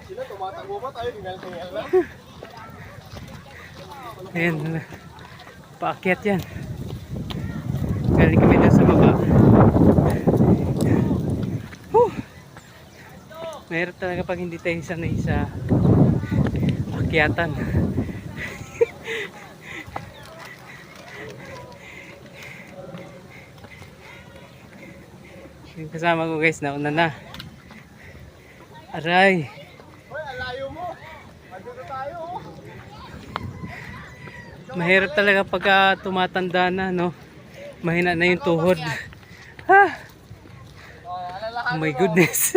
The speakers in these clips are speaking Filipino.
Sila tumatakbo pa tayo, tingal-tingal na. Ayan, paakyat yan. Galing kami na sa baba. Mahirap talaga pag hindi tayo sanay sa akyatan. Yung kasama ko guys, nauna na. Aray. Hoy, alayo mo. Andito tayo. Mahirap talaga pagka tumatanda na, no? Mahina na yung tuhod. Ah! Oh my goodness.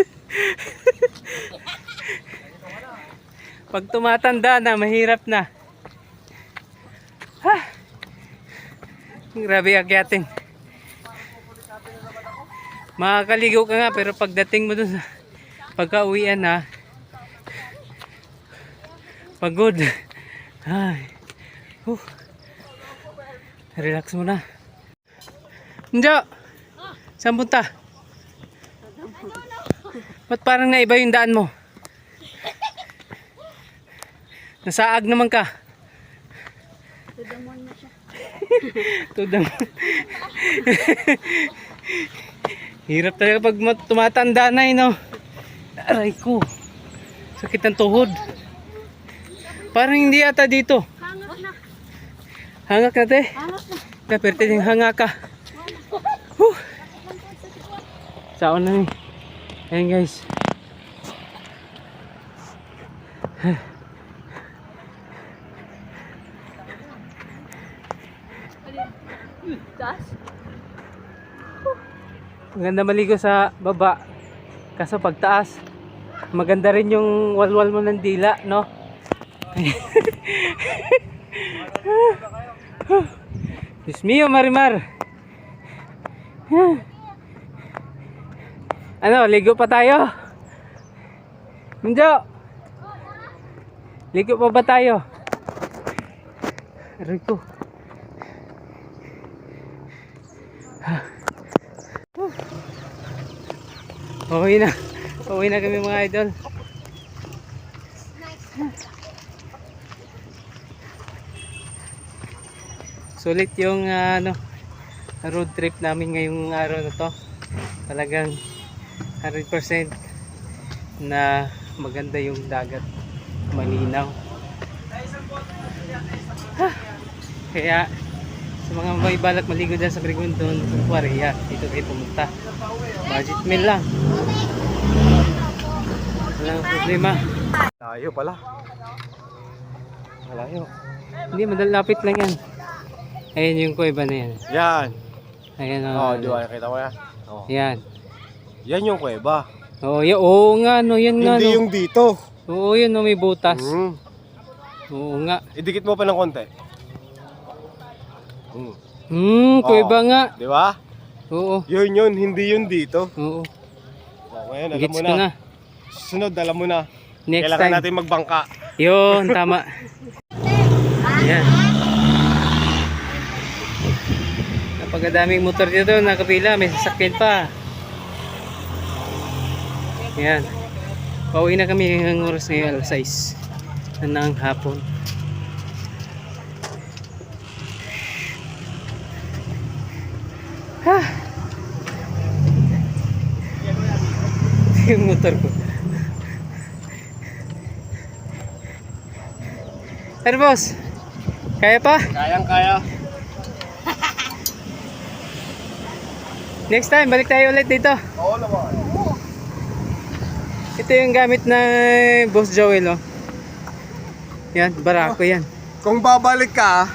Pag tumatanda na, mahirap na. Ah! Grabe akyatin. Makakaligo ka nga, pero pagdating mo dun sa pagka-uwian na, pagod. Ay. Relax muna. Njo! Saan punta? Ba't parang naiba yung daan mo? Nasaag naman ka. Tudamon na siya. Tudamon. Hirap talaga pag tumatanda na, no? Aray ko. Sakit ng tuhod. Parang hindi ata dito. Hangak na. Hangak na, te. Hangak na. Kaperte yung hanga ka. Saon na ni. Ayan guys. Das? Maganda maligo sa baba. Kaso pagtaas, maganda rin yung walwal mo ng dila, no? Diyos mio, Marimar. Ano, ligo pa tayo? Munjo! Ligo pa ba tayo? Aray ko. Pauwi na. Pauwi na kami mga idol. Sulit yung road trip namin ngayong araw na to. Talagang 100% na maganda yung dagat. Malinaw. Kaya sa mga may balak maligo dyan sa Grigondon, Kuwaria, dito kayo pumunta. Budget meal lang. Walang problema. Layo pala. Malayo. Hindi, madalapit lang yan. Ayan yung kuweba na yan. Yan. Ayan o. Oh, di ba? Nakita mo yan? Oh. Yan. Yan yung kuweba. Oo, oo nga no, yan nga Hindi no. yung dito. Oo, yun no, may butas. Mm. Oo nga. Idikit mo pa ng konti. Kuweba nga. Di ba? Oo. Yun, hindi yun dito. Oo. Oh, ngayon, alam Gets mo ko na. na. Susunod, alam mo na. Next Kailangan time. natin magbangka. Yun, tama. Yan. Napakadaming motor dito, nakapila, may sasakyan pa. Yan. Pauwi na kami ng oras ngayon, alas 6 na ng hapon. Yung motor ko. Ano boss? Kaya pa? Kayang-kaya. Next time, balik tayo ulit dito. Oo naman. Ito yung gamit ng Boss Joel, oh. Yan, barako yan. Kung babalik ka,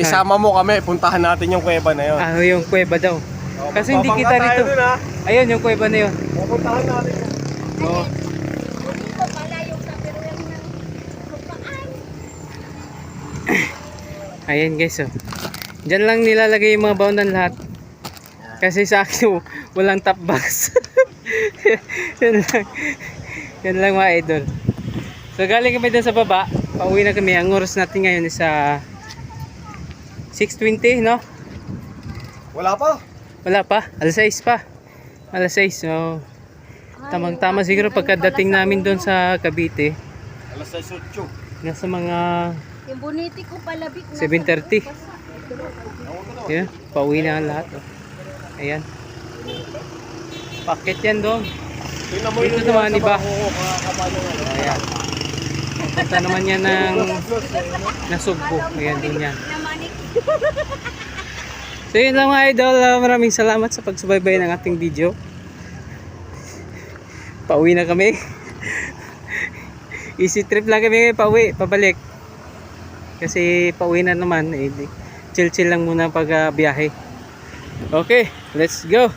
isama mo kami. Puntahan natin yung kuweba na yun. Ah, yung kuweba daw. Oh, Kasi hindi magbabangka kita tayo rito. dun, ha? Ayun, yung kuweba na yun. Pupuntahan natin. Oo. Dito pala yung kapiruan ng lupaan. Ayan guys, oh. Diyan lang nilalagay yung mga baonan lahat. Kasi sa akin, walang top box. Yan lang. Yan lang mga idol. So galing kami doon sa baba. Pauwi na kami. Ang oras natin ngayon is 6:20, no? Wala pa. Wala pa. Alas 6 pa. Alas 6. So Tamang-tama siguro pagkadating namin doon sa Cavite. Alas 6:08. Nasa mga Yung boniti ko palabik. 7:30. Yan, pauwi na ang lahat. Oh. Ayan. Pakit yan doon. Tingnan mo Dito yun naman, sa iba. kakakapan ng ano. Ayan. Punta naman yan ng Nasugbo. Ayan, doon yan. Namanik. So yun lang mga idol. Maraming salamat sa pagsubaybay ng ating video. Pauwi na kami. Easy trip lang kami pauwi, pabalik. Kasi pauwi na naman. Chill-chill lang muna pag biyahe. Okay, let's go.